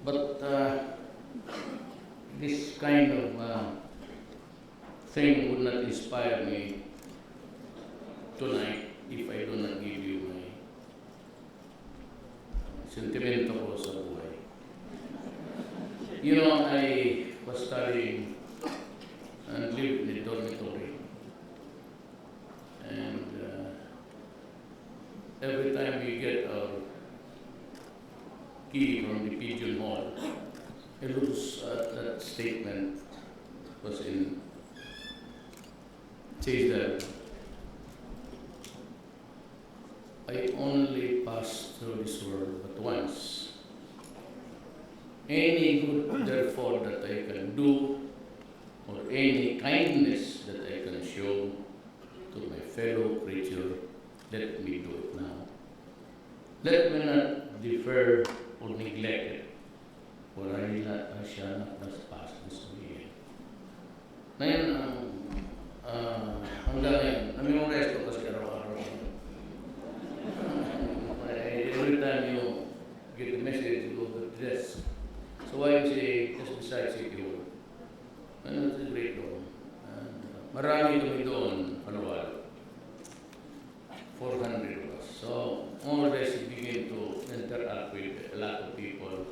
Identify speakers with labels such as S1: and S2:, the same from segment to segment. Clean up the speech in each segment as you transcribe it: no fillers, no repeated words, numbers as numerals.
S1: But this kind of thing would not inspire me tonight if I do not give you my sentimento ko sa buhay. You know, I was studying and lived in a dormitory. And every time we get our key from the pigeon hole, it looks at that statement was in says that I only pass through this world but once. Any good, therefore, that I can do, or any kindness that I can show to my fellow creature, let me do it now. Let me not defer or neglect it, for I shall not pass this way. Ngayon, hanggang ngayon, namimorize ko kasi araw-araw. Every time you get a message, you go to this. So I say, just beside City Hall. And it's a great room. Marami kami doon, Palawal. 400 of us. So more or less we begin to interact with a lot of people,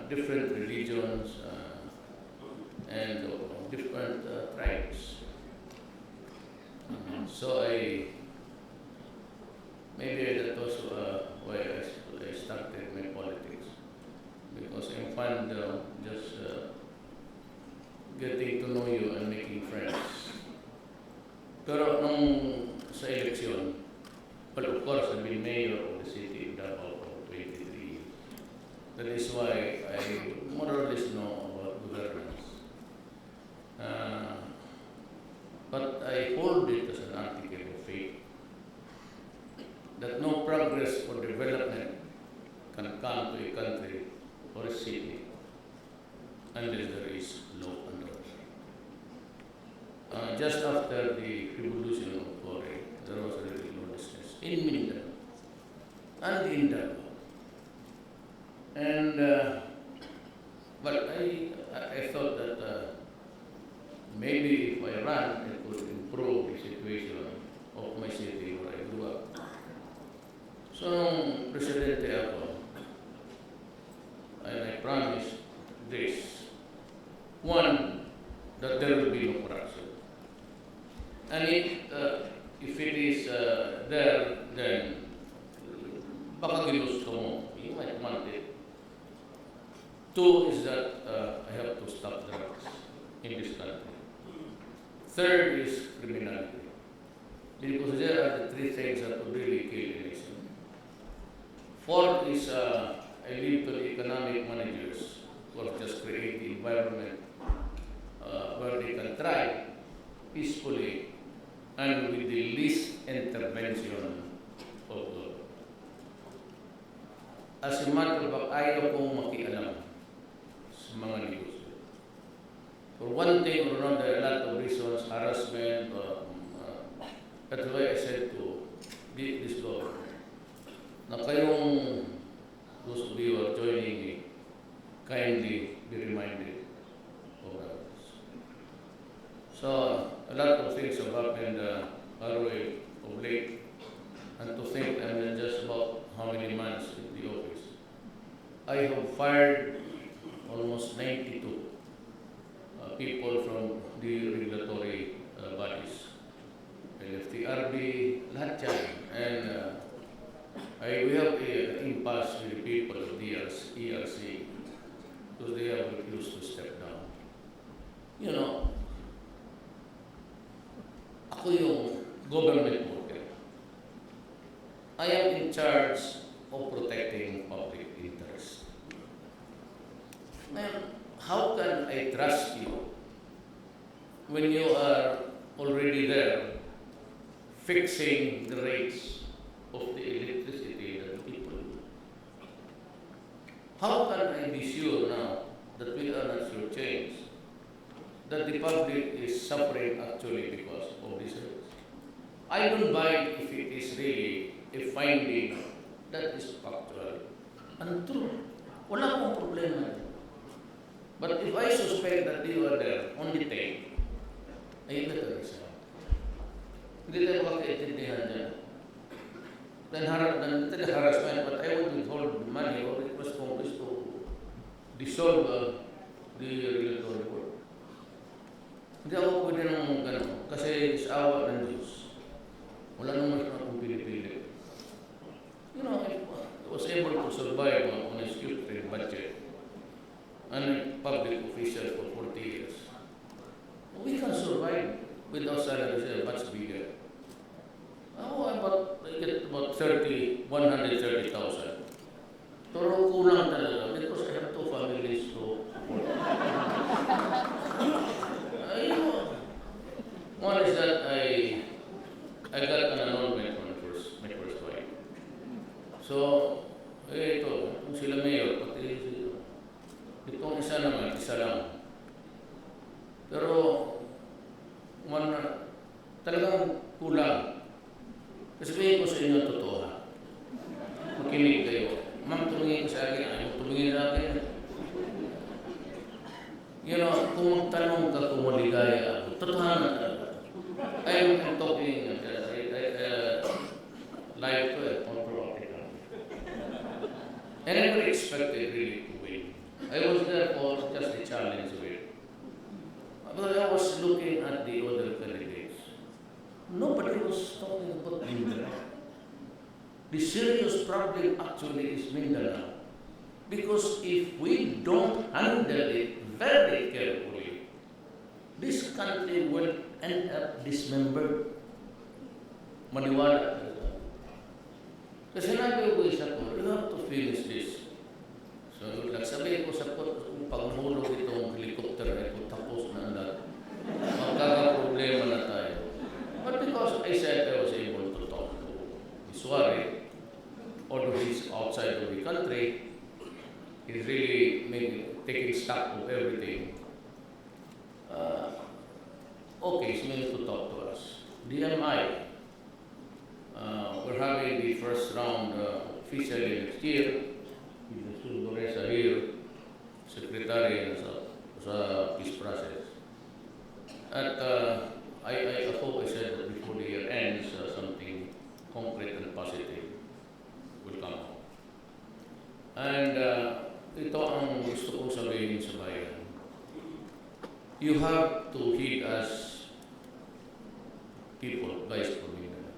S1: different religions, and different tribes. So maybe that was why I started my politics, because I'm fond of just getting to know you and making friends. Pero nung sa eleksyon, but of course I've been mayor of the city of Davao for 23 years. That is why I more or less know about governance. But I hold it as an article of faith that no progress or development can come to a country or a city unless there is law and order. Just after the revolution of Moro, there was a really lawlessness in Mindanao and in Davao. And but I thought that maybe if I ran, it could improve the situation of my city where I grew up. So nung presidente ako, and I promised this: one, that there will be no corruption. And if it is there, then baka ginusto mo, you might want it. Two is that I have to stop drugs in this country. Third is criminality. Because there are the three things that would really kill a nation. Fourth is I leave to the economic managers who have just create the environment where they can thrive peacefully and with the least intervention of God. As a matter of fact, ayaw kong makialam sa mga negosyo. For one thing or another, a lot of reasons, harassment, that's why I said to this government, na kayong, those of you who are joining me, kindly be reminded of that. So, a lot of things have happened of late, and to think I'm just about how many months in the office. I have fired almost 92 people from the regulatory bodies. LFTRB, lahat yan. And we have an impasse with the people of the ERC because they have refused to step down. You know, ako yung government worker. I am in charge of protecting public interest. Now, how can I trust you when you are already there fixing the rates of the electricity that the people use? How can I be sure now that we are not shortchanged, that the public is suffering actually because of this rates? I don't buy if it is really a finding that is factual and true. Wala akong problema. But if I suspect that you are there on the tape, ay better resign. Hindi tayo makakaintindihan dyan. Then harassment, but I would withhold money or request Congress to dissolve the regulatory board. Hindi ako pwede nang gano'n, kasi sa awa ng Diyos, wala naman akong pinipili. You know, I was able to survive on a stupid budget and a public official for 40 years. We can survive with our salaries much bigger. I get about 130,000. Pero kulang talaga because I have 2 families to support. One is that I got an annulment on my first wife. So, ito, kung sila mayor, pati itong isa naman, isa lang. Pero, talagang kulang. Sasabihin ko sa inyo ang totoo. Makinig kayo. Ma'am, tumingin ka sa akin. Ayaw tumingin sa akin. You know, kung magtanong ka kung maligaya ako, totoo na talaga. I'm talking live ko controversial. And I never expected really to win. I was there for just a challenge with. But I was looking at the other candidates. Nobody was talking about Mindanao. The serious problem actually is Mindanao. Because if we don't handle it very carefully, this country will end up dismembered. Maniwala. Kasi sinabi ko isa ko, you have to finish this. So, nagsabi ko sa kung paghulog itong helicopter na ito, tapos na ang lahat. Magkakaproblema na tayo. But because I said I was able to talk to Iswari, although he's outside of the country, he's really taking stock of everything. Okay, he's willing to talk to us. DMI, we're having the first round officially next year. With Sulu here, secretary sa peace process. At I hope I said that before the year ends, something concrete and positive will come out. And ito ang gusto kong sabihin sa bayan. You have to heed us, people, guys from Mindanao.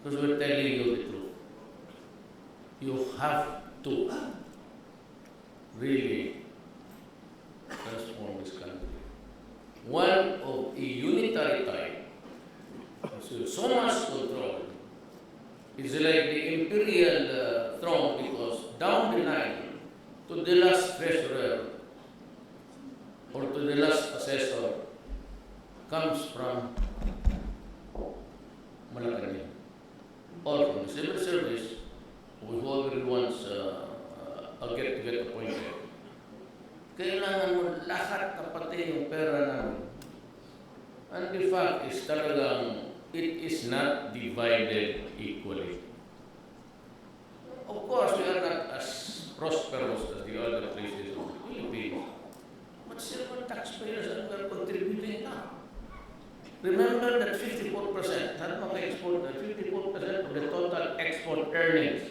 S1: Because we're telling you the truth. You have to really transform this country. One of a unitary type, so much control, is like the imperial throne because down the line to the last treasurer or to the last assessor comes from Malacañan or from the civil service, whoever wants to get appointed. Kailangan mo lahat na pati yung pera namin. And the fact is talagang it is not divided equally. Of course, we are not as prosperous as the other places of the Philippines, but still taxpayers are contributing now. Remember that 54%, not export, that 54% of the total export earnings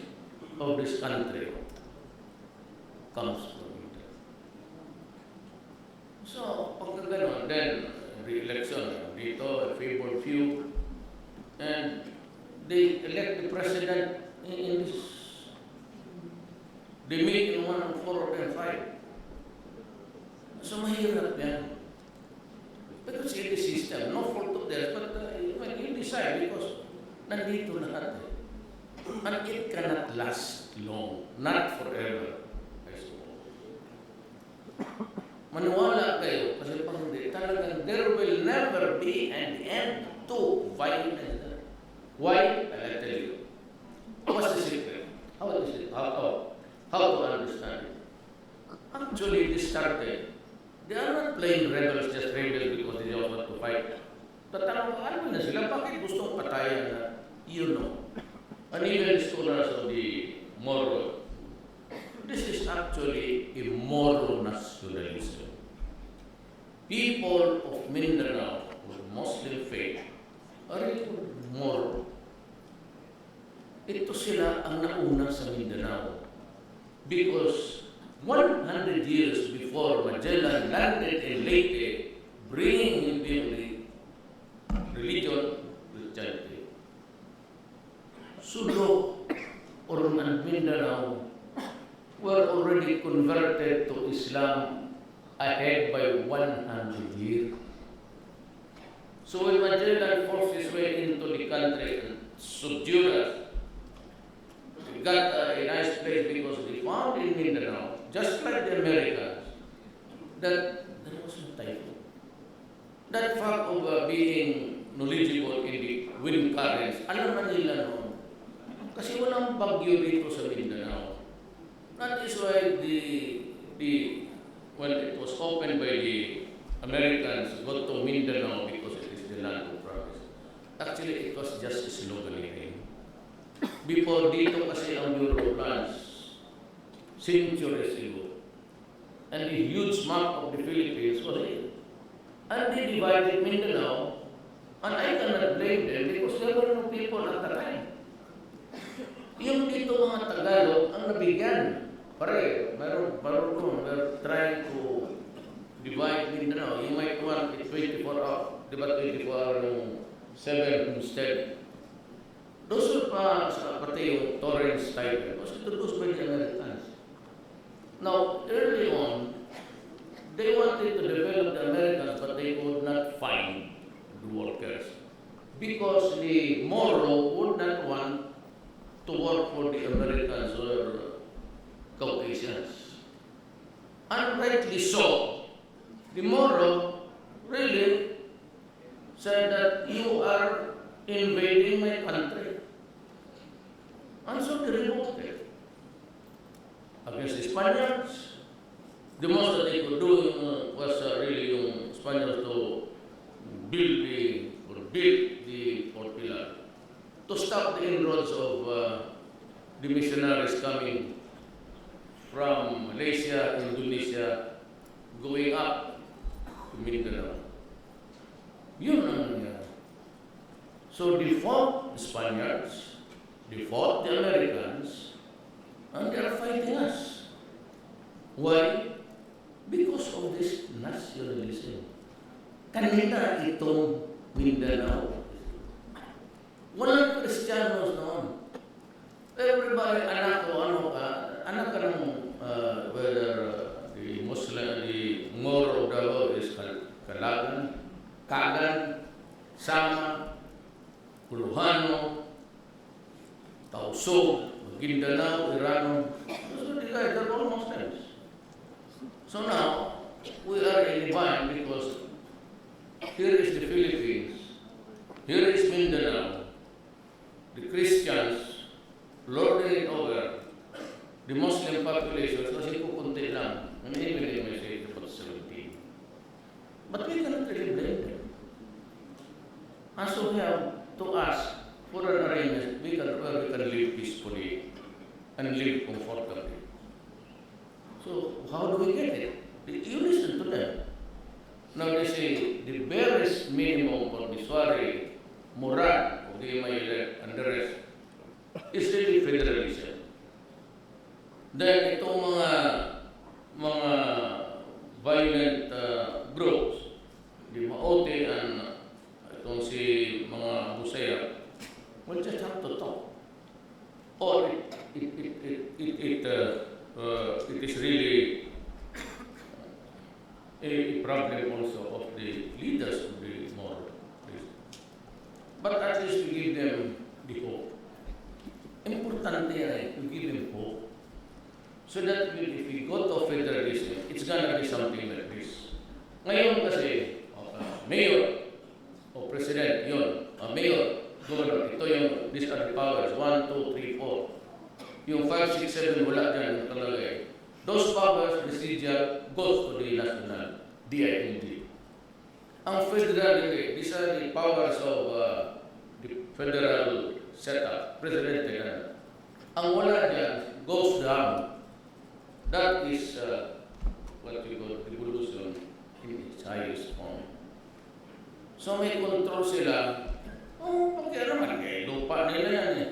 S1: of this country comes from it. So, pagka gano'n, then re-election, dito, a favored few, and they elect the president in this. They meet in 1 and 4 and 5. So, mahirap yan. Because in the system, no fault of theirs, but you decide because nandito lahat. And it cannot last long, not forever, I suppose. Maniwala kayo, kasi pag hindi, talagang there will never be an end to violence. Why? I'll tell you. What's the secret? How to understand it? Actually, this started. They are not playing rebels, just rebels because they don't want to fight. Tatanong, ano na sila? Bakit gustong patayan na? You know. And even scholars of the Moro. This is actually a Moro nationalism. People of Mindanao with Muslim faith are Moro. Ito sila ang nauna sa Mindanao because 100 years before Magellan landed in Leyte, bringing with him the religion, Christianity, Sulu or Mindanao were already converted to Islam ahead by 100 years. So when Magellan forced his way into the country and subdued us, we got a nice place because they found in Mindanao, just like the Americans, that there was no typhoon. That fact of being knowledgeable in the wind currents, alam na nila noon. Kasi walang bagyo dito sa Mindanao. That is why when it was opened by the Americans, got to Mindanao because it is the land of promise. Actually, it was just a slogan name. Before dito kasi ang Europeans, centuries ago, and the huge map of the Philippines was here. And they divided Mindanao, and I cannot blame them because there were no people at the time. Yung dito mga Tagalog ang nabigyan. Pare, we're trying to divide Mindanao. You might want it 24 hours, di ba 24 hours ng 7 instead. Those are pati yung Torrance type. Was introduced by the Americans. Now, early on, they wanted to develop the Americans, but they could not find the workers because the Moro would not want to work for the Americans or Caucasians. And rightly so. The Moro really said that you are invading my country. And so they revolted against the Spaniards. The most that they could do was really yung Spaniards to build the Fort Pilar, to stop the inroads of the missionaries coming from Malaysia, Indonesia, going up to Mindanao. Yun ang nangyari. So they fought the Spaniards, they fought the Americans, and they are fighting us. Why? Because of this nationalism. Kanina itong Mindanao. Walang Kristiyanos noon. Everybody, anak ka ng whether the Muslim, the Moro daw is Kalagan, Kagan, Sama, Puluhano, Tausog, Mindanao, Irano. So the guys are all Muslims. So now, we are in the bind because here is the Philippines, here is Mindanao, the Christians lording it over the Muslim population kasi kukunti lang. And even if I say about 17. But we cannot really blame them. And so we have to ask for an arrangement where we can live peacefully and live comfortably. So how do we get it? You listen to them. Now they say the barest minimum for the Swari, Murad, of the MILF, and the rest is really federalism. Then itong mga violent groups, the Maote and itong si mga Busaya, will just have to talk. Or it is really a problem also of the leaders of the Moro. But at least we give them the hope. Importante yan to give them hope. So that if we go to federalism, it's gonna be something like this. Ngayon kasi, mayor o president, yun, mayor, governor, ito yung, these are the powers, 1, 2, 3, 4. Yung 5, 6, 7, wala dyan yung talaga eh. Those powers, residual, goes to the national, DIND. Ang federal, these are the powers of the federal setup, presidente na. Ang wala dyan, goes down. That is what we call devolution in its highest form. So may control sila, pakiaraman, lupa nila yan eh.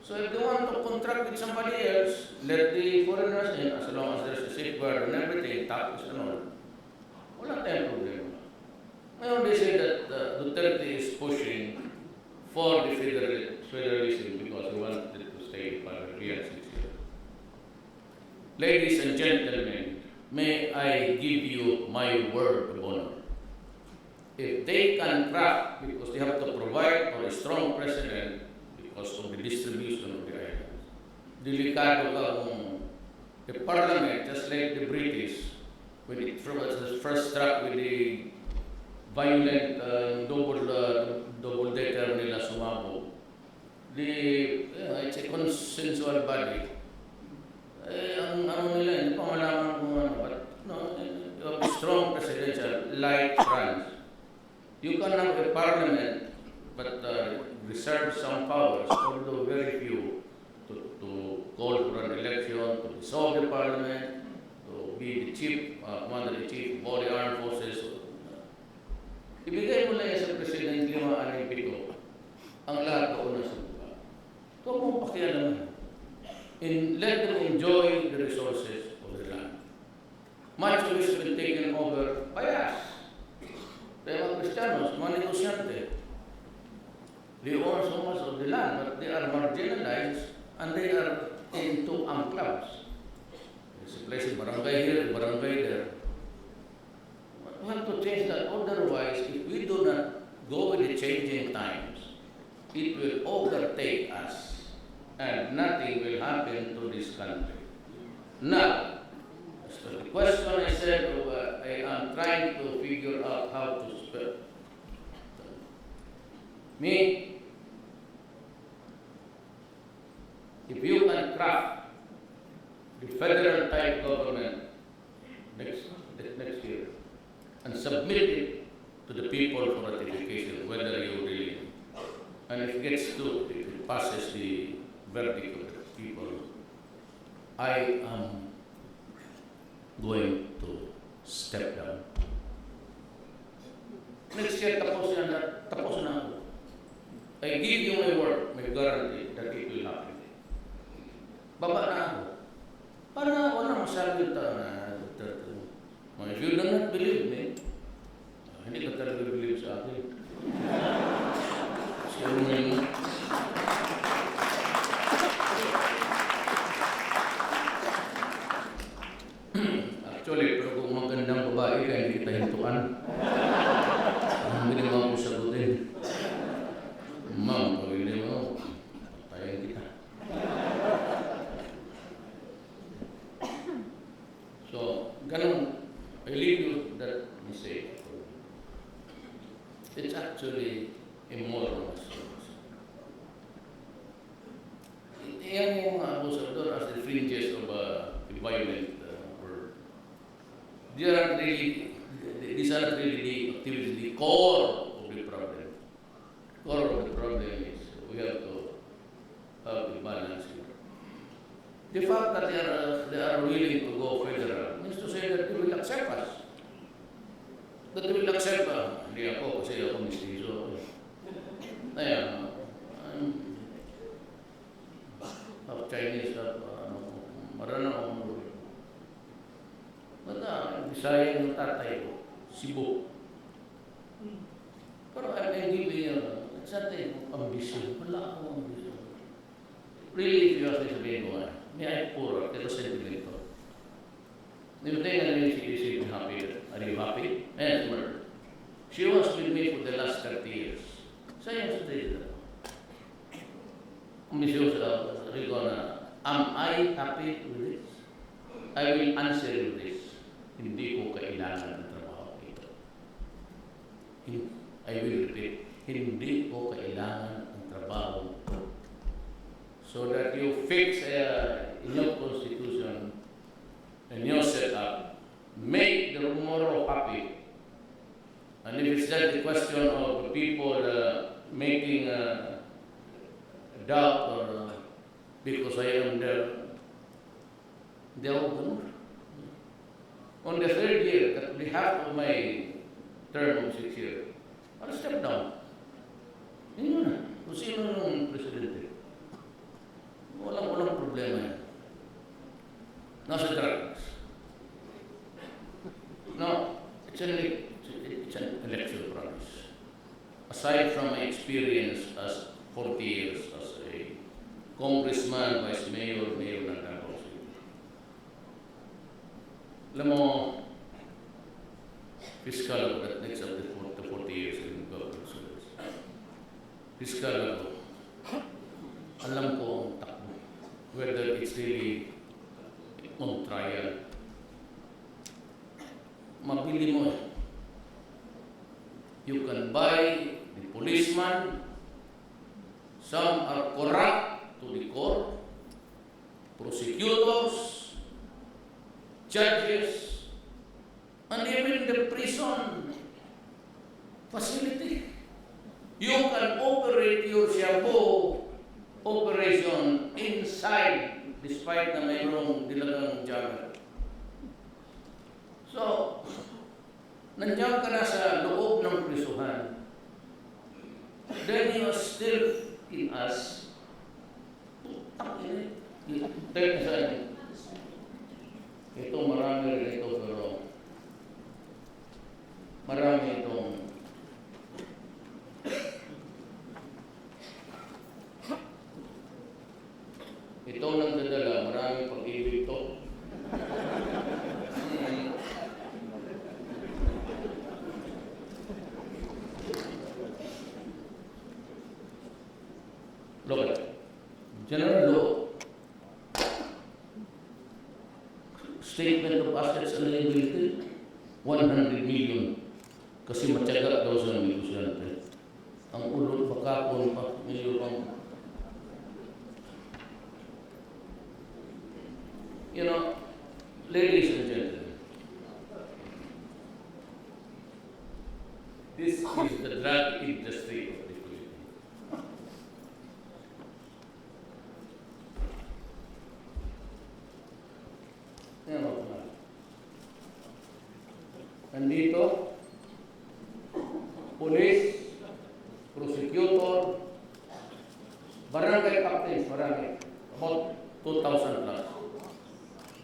S1: So if they want to contract with somebody else, let the foreigners in as long as there's a safeguard and everything, tax and all. Wala tayong problema. Ngayon they say that Duterte is pushing for the federalism because he wanted to stay for the real 6 years. Ladies and gentlemen, may I give you my word of honor. If they can craft, because they have to provide for a strong president because of the distribution of the islands, delikado ka kung the parliament, just like the British, when it first struck with the violent double-decker nila sumabog, it's a consensual body. Ang ano nila, hindi pa malaman kung ano, but no, a strong presidential, like France. You can have a parliament, but reserve some powers, although very few, to call for an election, to dissolve the parliament, to be the chief, commander-in-chief of all the armed forces. Ibigay mo lang yan sa President 5-6, ang lahat ko na sa buka. Ito mong pakialaman. Let them enjoy the resources of the land. Much of it has been taken over by us. They are Christianos, mga negosyante. They own so much of the land, but they are marginalized and they are into enclaves. There's a place in barangay here, barangay there. We have to change that. Otherwise, if we do not go with the changing times, it will overtake us and nothing will happen to this country. Now, as to the question I said, I am trying to figure out how to spell. Me, if you can craft the federal type government next year and submit it to the people for ratification, whether you really, and if it passes the verdict of the people, I am going to step down. Next year, tapos na ako. I give you my word, my guarantee that it will happen. Baba na ako. Para ako na masabi ito na Duterte. If you do not believe me, hindi ka talaga believe sa akin. So, actually, pero kung magandang babae ka, hindi kita hintuan. Hindi mo ako sagutin. Ma'am, pag hindi mo, patayin kita. So, ganun, I leave you that message. It's actually immoral. Yan yung mga abusador as the fringes of a violent world. These are not really the activities, the core of the problem. Core of the problem is we have to have a balance here. The fact that they are willing to go federal means to say that they will accept us. That they will accept hindi ako kasi ako mistiso. Ayan, I'm half Chinese, marunong akong Bisaya yung tatay ko, Cebu. Pero I'm giving it's not ambition. Wala akong ambition. Really, if you ask me sabihin ko, may I pour, ito sentimento. If they are really seriously happy, are you happy? Yes, ma'am. She was with me for the last 30 years. Sayang sa tayo. Ambisyon sa Rodrigo na, am I happy with this? I will answer you this. Hindi ko kailangan ng trabaho ito. I will repeat, hindi ko kailangan ng trabaho ito. So that you fix in your constitution and your setup, make the Moro happy. And if it's just a question of people making doubt or because I am there, Hindi ako ganun. On the third year, at the half of my term of 6 years, I'll step down. Yun na. Kung sino yung presidente. Walang problema yan. Nasa drugs. No, it's an election process. Aside from my experience as 40 years as a congressman, vice mayor, mayor ng Davao City. Alam mo, fiscal ako, that makes up the 40 years in government service. Fiscal ako. Alam ko ang takbo. Whether it's really on trial. Mabili mo. You can buy the policeman. Some are corrupt to the core. Prosecutors, judges, and even the prison facility. You can operate your shampoo operation inside despite na mayroong dilagang jammer. So, nandiyan ka na sa loob ng prisuhan. Then you are still in us. Ito marami rin ito, pero marami itong nagdadala, marami pag-ibig ito. Look at it. General law. Statement of assets and liability, 100 million. Kasi matyaga daw sa negosyante. Ang ulot pakapon pa, milyon pang. You know, ladies and gentlemen, this is the drug industry of the Philippines. Nandito, police, prosecutor, barangay captains, marami, about 2,000 plus.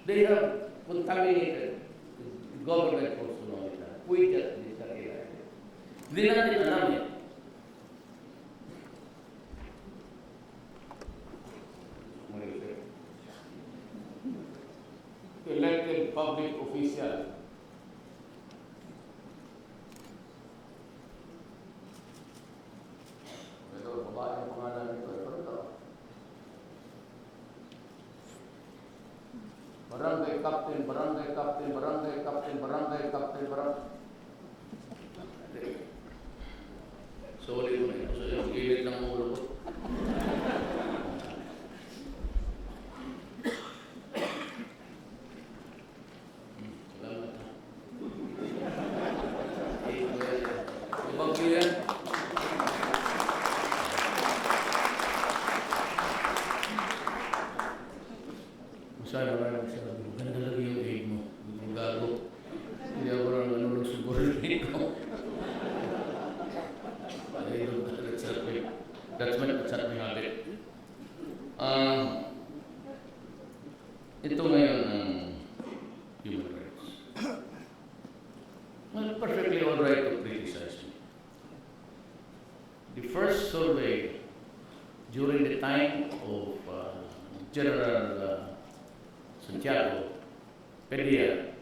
S1: They have contaminated the government for Sulu. We just disappeared. Hindi natin alam yan. Elected public official. Ito, babae ang pangalan nito. Barangay captain, barangay captain, barangay captain, barangay captain, barangay. Sorry mo na ito. So, yung gilid ng ulo ko. Salamat ha. Ibang yan. Masaya maraming sabi. Ganda lagi yung aid mo. Yung gago. Hindi ako lang nanulog siguro dito. That's my habit. Ito ngayon ang human rights. Well, perfectly all right to criticize me. The first survey during the time of General Santiago Peguet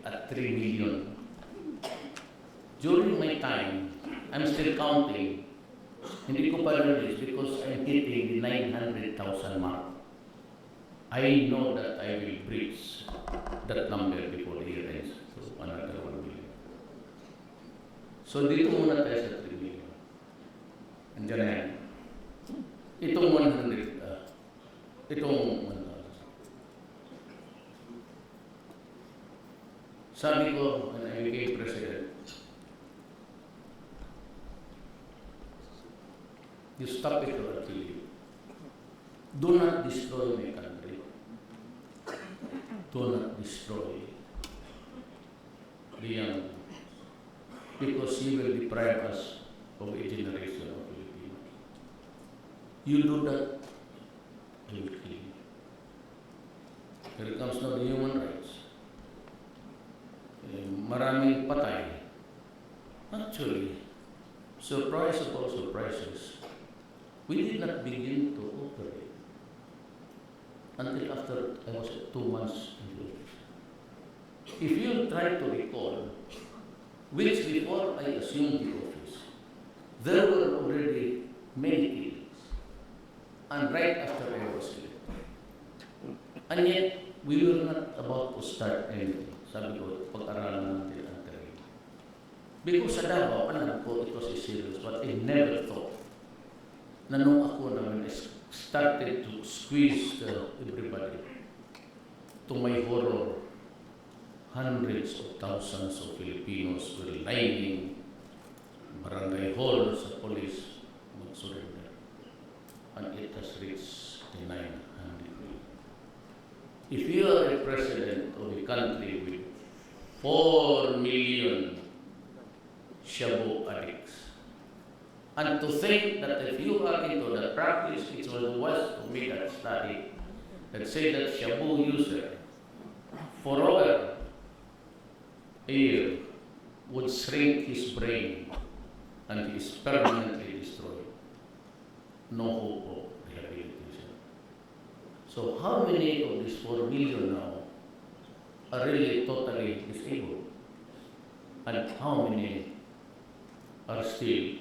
S1: at 3 million. During my time, I'm still counting. Hindi ko pa release because I'm hitting the 900,000 mark. I know that I will breach that number before the year ends. So, another 1 million. So, dito muna tayo sa 3 million. Andiyan na yan. Itong 100, itong 1,000. Sabi ko, when I became president, you stop it or I'll kill you. Do not destroy my country. do not destroy the young, because you will deprive us of a generation of Filipinos. You do that, I will kill you. Here comes now the human rights. Maraming patay. Actually, surprise of all surprises, we did not begin to operate until after I was 2 months in the office. If you try to recall, weeks before I assumed the office, there were already many killings, and right after I was elected. And yet, we were not about to start anything. Sabi ko, pag-aralan natin ang terrain. Because sa Davao, alam ko, it was a serious, but I never thought na nung ako naman started to squeeze everybody to my horror, hundreds of thousands of Filipinos were lining barangay hall sa police mag-surrender. And it has reached the 900 million. If you are a president of a country with 4 million shabu addicts, and to think that if you are into the practice, it was to me that study that say that shabu user for over a year would shrink his brain and he is permanently destroyed. No hope of rehabilitation. So how many of these 4 million now are really totally disabled? And how many are still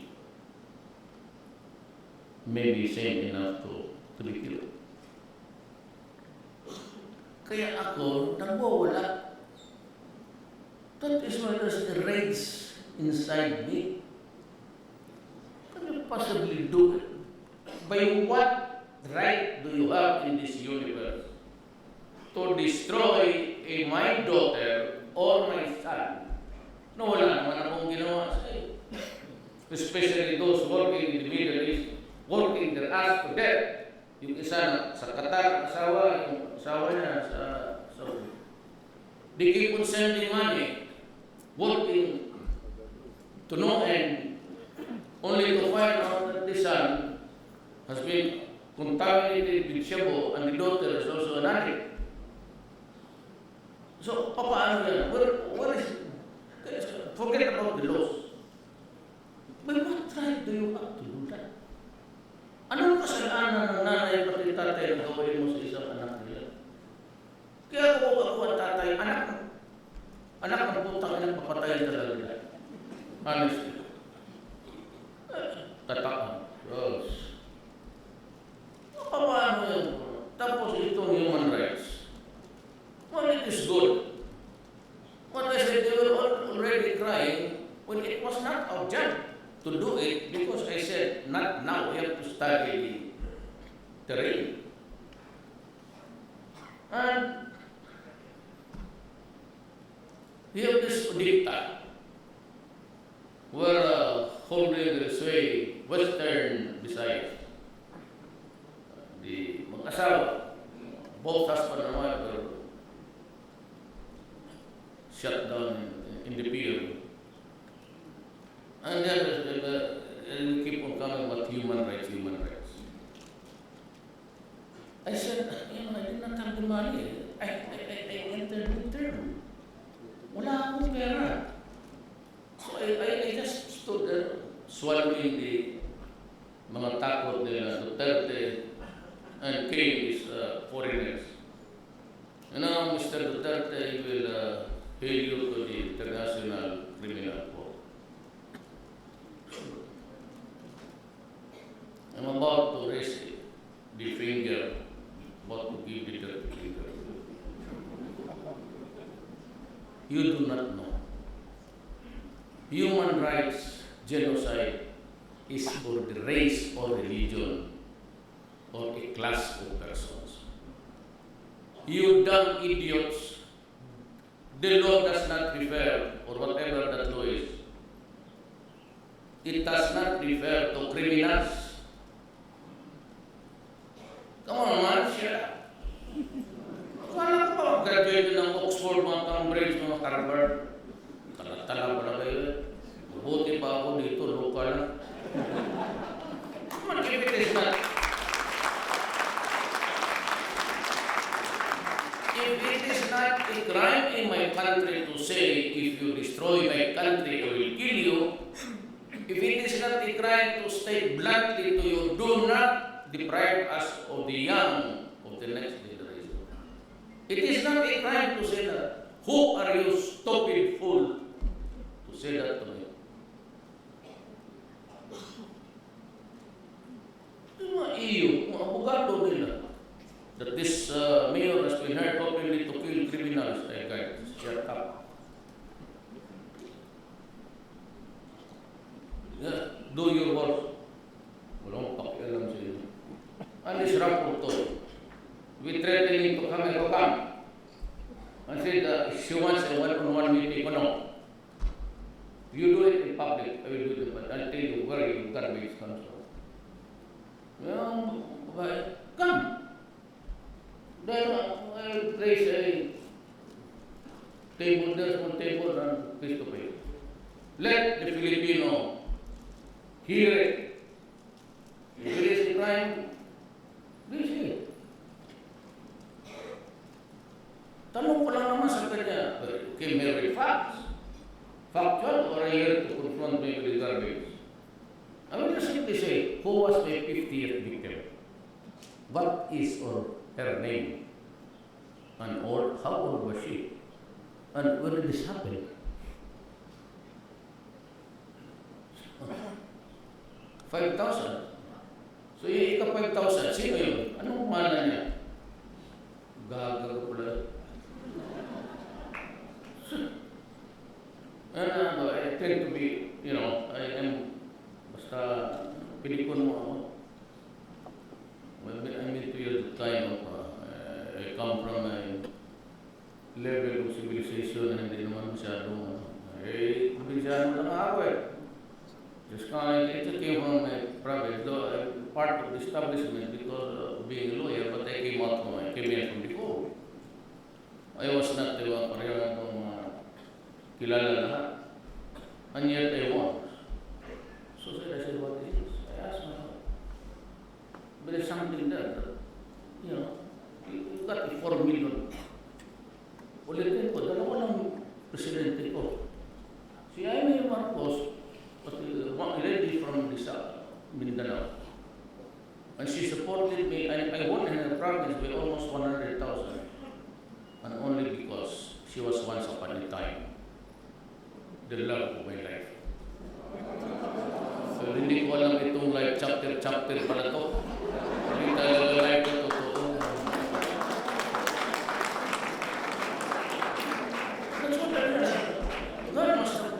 S1: maybe sane enough to be killed? Kaya ako, nagwawala. That is why there's a rage inside me. Can you possibly do it? By what right do you have in this universe to destroy my daughter or my son? No, wala naman akong ginawa sa iyo. Especially those working in the Middle East, working their ass to death. Yung isa sa Qatar, asawa, yung asawa niya sa Saudi. They keep on sending money, working to no end, only to find out that the son has been contaminated with shabu and the daughter is also an addict. So, paano yan? What is it? Forget about the laws. But what right do you have to do that? Anong kasalanan ng nanay pati tatay na gawin mo sa isang anak nila? Kaya ako ang tatay, anak ng putang inang papatayin talaga nila. Honestly. Tatakang. Yes. Paano yun? Tapos itong human rights. Well, it is good. What I said, they were already crying when it was not our job to do it, because I said, not now, we have to study the terrain. And we have this dicta where holding the sway Western Visayas, the mag-asawa, both husband and wife were shut down in the pier. And then we keep on coming about human rights. I said, I did not have the money. I entered the term. Wala akong pera. So I just stood there, swallowing the mga takot nila Duterte and came these foreigners. And now Mr. Duterte will hail you to the International Criminal Court. I'm about to raise the finger, about to give the dirty finger. You do not know. Human rights genocide is for the race or religion or a class of persons. You dumb idiots, the law does not refer, or whatever that law is, it does not refer to criminals. Come on, man, shut up. Kala ko ba graduate ng Oxford, mga Cambridge, mga Harvard. Tala pala kayo. Mabuti pa ako dito, local. If it is not a crime in my country to say, if you destroy my country, I will kill you. If it is not a crime to state bluntly to you, do not deprive us of the young of the next generation. It is not a crime to say that. Who are you, stupid fool, to say that to me? Yung mga EU, mga abogado nila, that this mayor has been hired openly to kill criminals. Ay, guys, shut up. Yeah, do your work. Walang pakialam sa inyo. And this rapporteur, we threatening to come and come. I said she wants a one-on-one meeting. No. You do it in public, I will do it, but I'll tell you where your garbage comes from. Come. Then I'll place a table, there's one table and face to face. Let the Filipino hear it. If it is a crime, they say it. Tanong ko lang naman sa kanya, okay, may facts. Factual or a year to confront me with the garbage. I will just simply say, who was my 50th victim? What is or her name? And how old was she? And when did this happen? 5,000. So yung ika-5,000, sino yun? Anong mana niya? Gagaga pala. I tend to be, I am, basta pinikon mo ako. I'm into the time of, I come from a level of civilization na hindi naman masyadong, kumpinsyahan lang ako eh. Just kind of, it came from my province, though I'm part of the establishment because of being a lawyer, but I came in from before. I was not the one pareho ng kilala lahat. And yet I won. So I said, what is this? I asked myself. There is something there that, you got the 4 million. Ulitin ko, dalawa lang presidente ko. Si Jaime Marcos, one lady from Rizal, Mindanao. And she supported me. I won in her province by almost 100,000. And only because she was once upon a time the love of my life. So hindi ko alam itong life chapter pala to. Hindi talaga life na totoo. That's what I learned. God must have.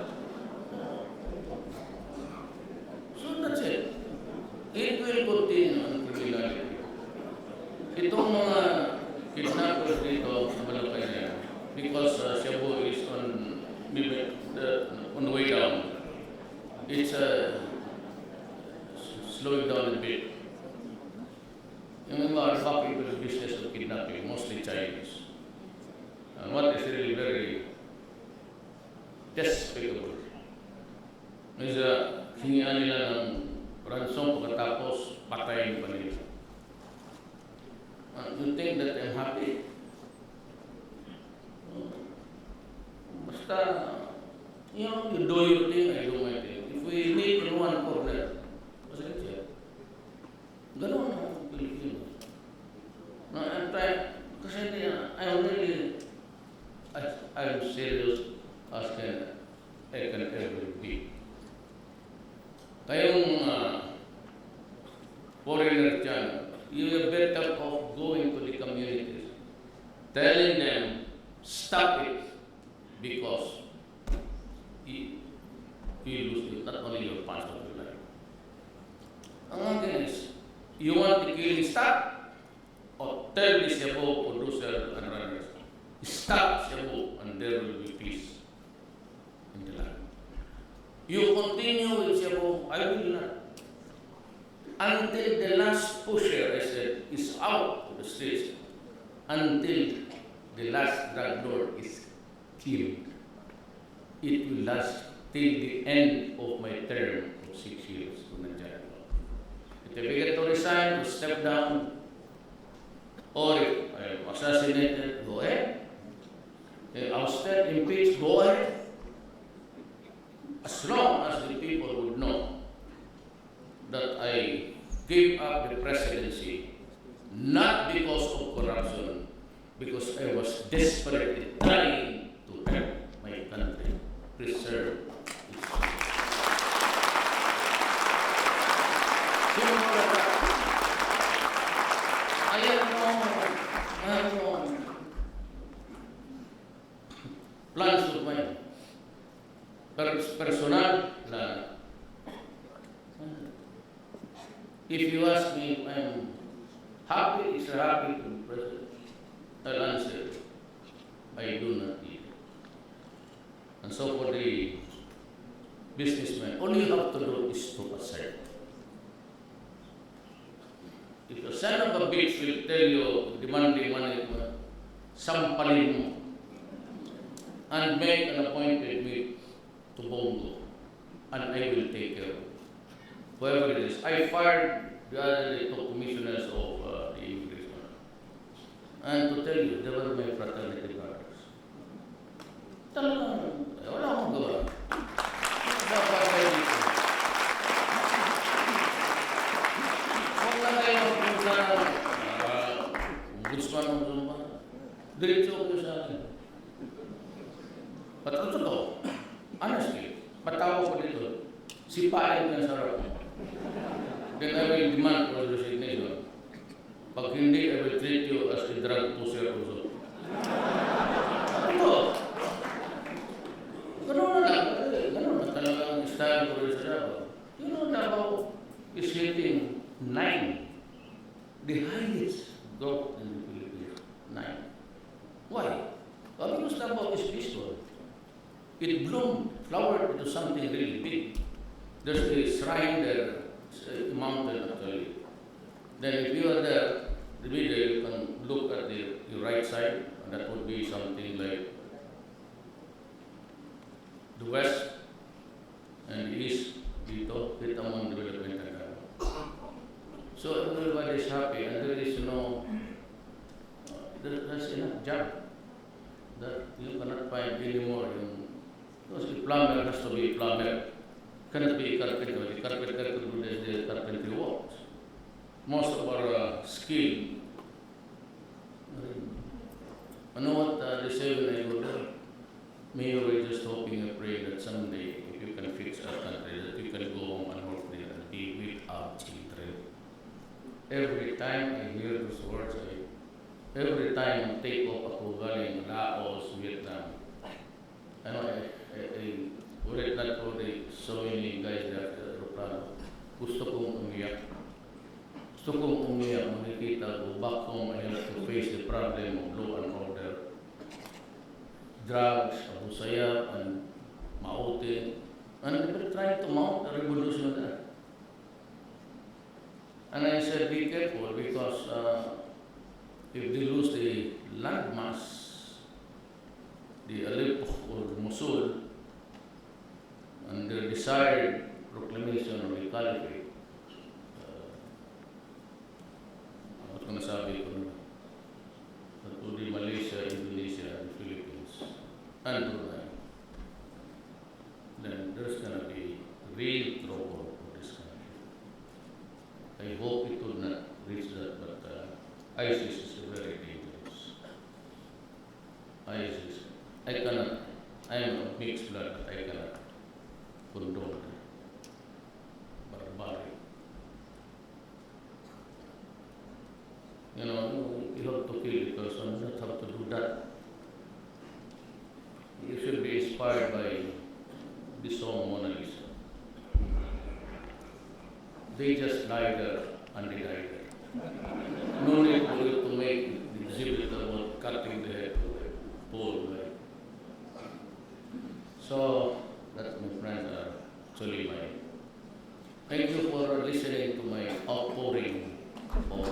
S1: So that's it. It will continue on criminality. Itong mga kidnappers dito sa Malacañan, because Shabu is on the way down, it's slowing down a bit. Yung mga happy with the business of kidnapping, mostly Chinese. What is really very despicable is hingian nila ng ransom pagkatapos patayin pa nila. You think that I'm happy? Basta, you do your thing, I do my thing. If we meet in one corner, what's it say? Ganon ang Pilipino. No, I'm trying, kasi I'm serious as I can ever be. Kayong foreigner dyan, you are better off going to the communities, telling them, stop it, because you lose not only your part of your life. Ang again is, you want the killing stop, or tell the Cebu producer and runners, stop Cebu, and there will be peace in the land. You continue with Cebu, I will not. Until the last pusher, I said, is out of the streets, until the last drug lord is killed, it will last till the end of my term of 6 years. If I get to resign, to step down, or if I am assassinated, go ahead. If ousted, impeached, go ahead. As long as the people would know that I gave up the presidency, not because of corruption, because I was desperately trying to help my country preserve its future. I have no plans of mine. Personal plan. If you ask me if I'm happy, is happy to be president, I'll answer, I do not need it. And so for the businessman, all you have to do is to assert. If a son of a bitch will tell you, demanding money, sampalin mo, and make an appointment with to Bongo, and I will take care of it. Whoever it is. I fired the other day 2 commissioners of the immigration. And to tell you, they were my fraternity brothers. Talagang, wala akong gawa. Dapat kayo dito. Huwag na kayo kung sa ombudsman ng Zumba. Diretso ko sa akin. Patotoo. Honestly, patawa ko dito. Sipain ka sa harap mo. Then I will demand for resignation. Pag hindi, I will treat you as a drug pusher also. Ito. Ganun na lang. Ganun na talaga ang style ko rin sa Davao. You know, Davao is hitting 9. The highest growth in the Philippines. 9. Why? Well, because Davao is peaceful. It bloomed, flowered into something really big. There's a shrine there, a mountain actually. Then if you are there, the video, you can look at your right side, and that would be something like the west and the east, dito, Kitamon Development Area. So everybody is happy, and there is there's enough job that you cannot find anymore. Because the plumber has to be a plumber. Cannot be a carpenter. The carpenter could do the carpentry works. Most of our skill. You know what they say when I go there? Mayor, we're just hoping and praying that someday, if you can fix our country, that you can go home and work there and be without children. Every time I hear those words, every time I take off ako galing Laos, Vietnam, I know ulit not for the so many guys there at Aeroplano. Gusto kong umiyak. Gusto kong umiyak, makikita ko back home I have to face the problem of law and order. Drugs, abusaya, and maute. And they're trying to mount a revolution there. And I said, be careful because if they lose the landmass, the Aleppo or Mosul, and their desired proclamation of the caliphate, what can I say? That would be Malaysia, Indonesia, and the Philippines, and Brunei. Then there's going to be real trouble for this country. I hope it will not reach that, but ISIS is very dangerous. ISIS, I am of mixed blood, but I cannot condone barbaric. You have to kill the person, you don't have to do that. You should be inspired by the song Mona Lisa. They just lie there and they die there. No need for you to make the exhibit about cutting the head of the pole. So, that's my friends are actually my. Thank you for listening to my outpouring of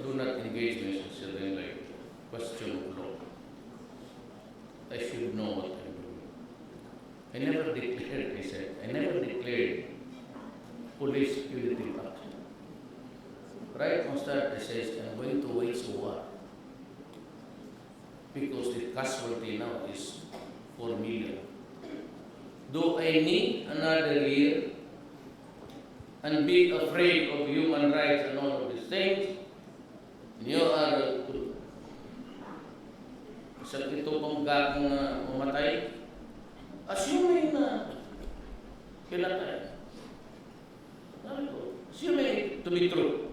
S1: do not engage myself in like question of law. I should know what I'm doing. I never declared, I said, I never declared police punitive action. Right on start, I says, I'm going to wage a war because the casualty now is 4 million. Do I need another year and be afraid of human rights and all of these things? You are sa ito pong gagong na umatay, assuming na pinatay. Assuming it to be true.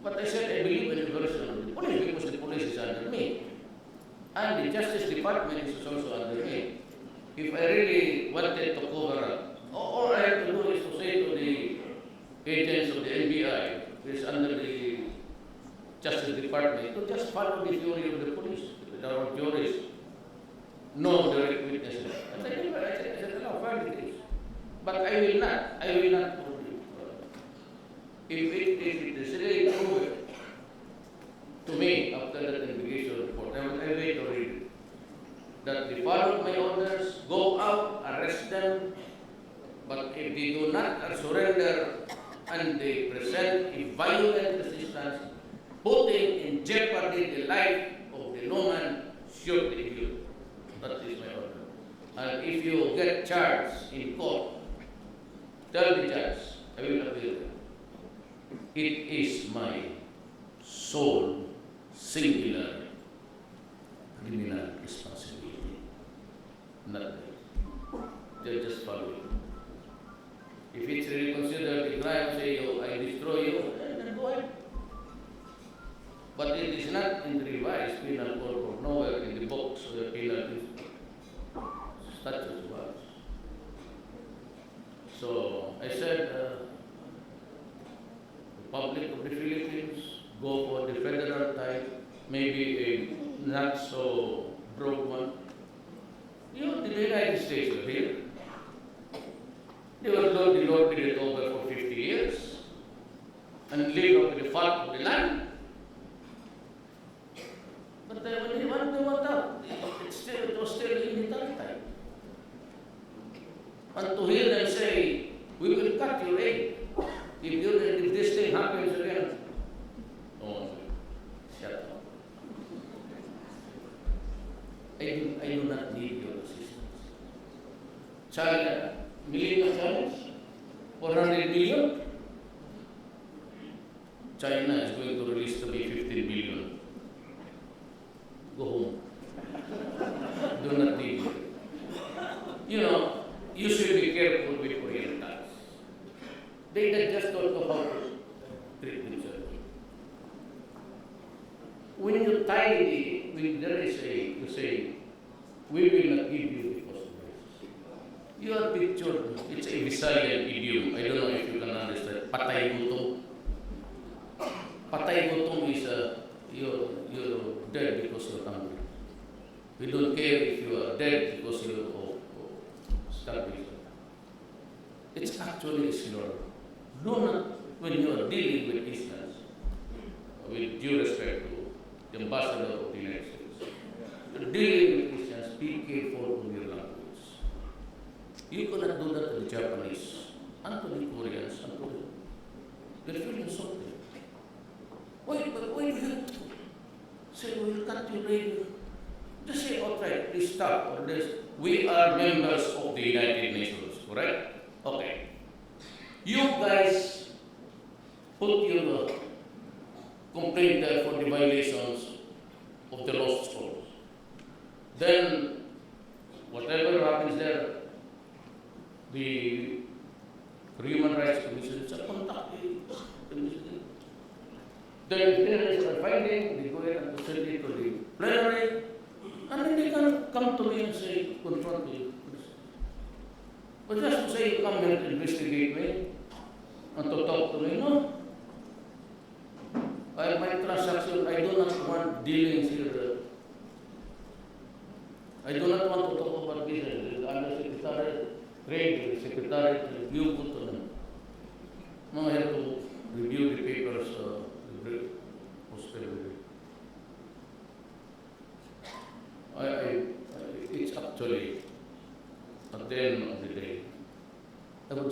S1: But I said, I believe in the version of the police because the police is under me. And the Justice Department is also under me. If I really wanted to cover up, all I have to do is to say to the agents of the NBI, who is under the Justice Department, to just follow the theory of the police. Our theories know direct witnesses. I said, no, fine it is. But I will not if it is really proven to me after that investigation report, I will wait to read it, that they followed my orders, go out, arrest them, but if they do not surrender and they present a violent resistance, putting in jeopardy the life of the Roman, shoot the kill. That is my order. And if you get charged in court, tell the judge, I will appeal. It is my sole, singular, criminal responsibility. Not that. They just follow it. If it's really considered a crime, say, oh, I destroy you, then go ahead. But it is not in the revised penal code or nowhere in the books of the penal statutes was. So I said, the public of the Philippines, go for the federal type, maybe a not so broad one. You know, the United States were here. The Lord did it over for 50 years and lived up to the fault of the land. But when they went out, it was still in the time. And to hear them say, we will cut your aid if this thing happens again. Oh, shut up. I do not need your assistance. China, million of Chinese, 400 million. China is going to release to be 15 billion. Go home. Do not need it. You know, you should be careful with Orientals. They just don't know how to treat themselves. When you tie when there is you say, we will not give you the consequences. You are pictured, it's a Visayan idiom. I don't know if you can understand. Patay gutom. Patay gutom is you're dead because you're hungry. We don't care if you are dead because you're starvation. It's actually a slur. Do not, when you are dealing with Christians, with due respect to the ambassador of the United States, you're dealing with Christians, be careful of your language. You cannot do that to the Japanese, and to the Koreans, and to they're feeling insulted. Why do you say, we'll cut your radio? Just say outright, please stop, or this. We are members of the United Nations, correct? Okay. You guys put your complaint there for the violations of the lost scrolls. Then, whatever happens there, the Human Rights Commission shall contact the commission. Then if there is a finding, they go ahead and send it to the plenary, and then they can come to me and say, confront me. But just to say, you come here to investigate me, and to talk to me, no. My transaction, I do not want dealings here. I do not want to talk about business. The Undersecretary, Trade, the Secretary, you put to them. No, I have to review the papers.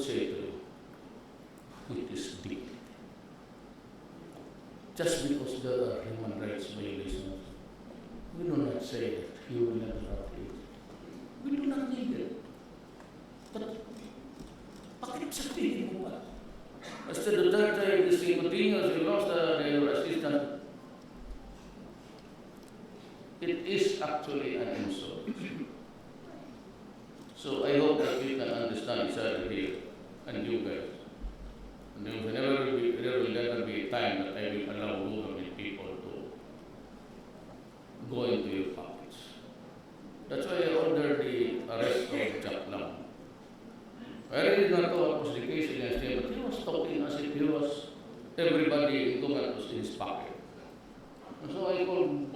S1: say to you, it is deep. Just because there are human rights violations, we do not say that you will never have it. We do not need it. But bakit sabihin mo pa? Mr. Duterte, this continues, you lost your assistant. It is actually an insult. So I hope that we can understand each other here, and you guys. And there will never be a time that I will allow government people to go into your pockets. That's why I ordered the arrest of Jack Lam. I really did not know what was the case against him, but he was talking as if he was everybody in government was in his pocket. And so I called him,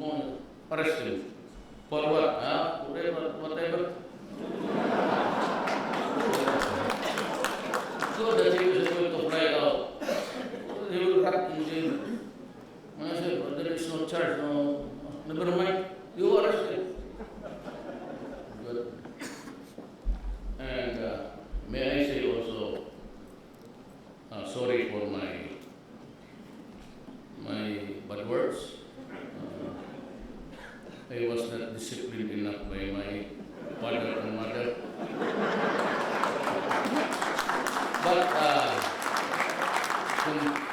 S1: arrest him. For what? Whatever. So that he was going to fly out. He will rot in jail. And I said, but there is no charge, no, never mind. You arrest him. Good. And may I say also, sorry for my bad words. I was not disciplined enough by my father and mother. But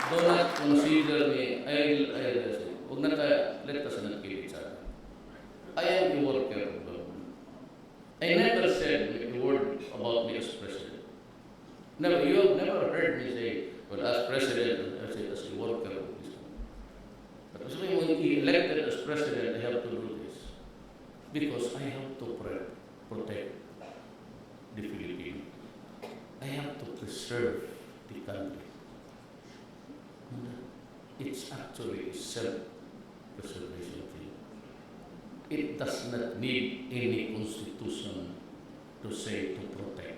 S1: do not consider me, let us not kill each other. I am a worker of government. I never said a word about me as president. Never, you have never heard me say, well, as president, I say as a worker of this government. But when he elected as president, I have to do this. Because I have to protect the Philippines. I have to preserve the country. It's actually a self-preservation thing. It does not need any constitution to say to protect.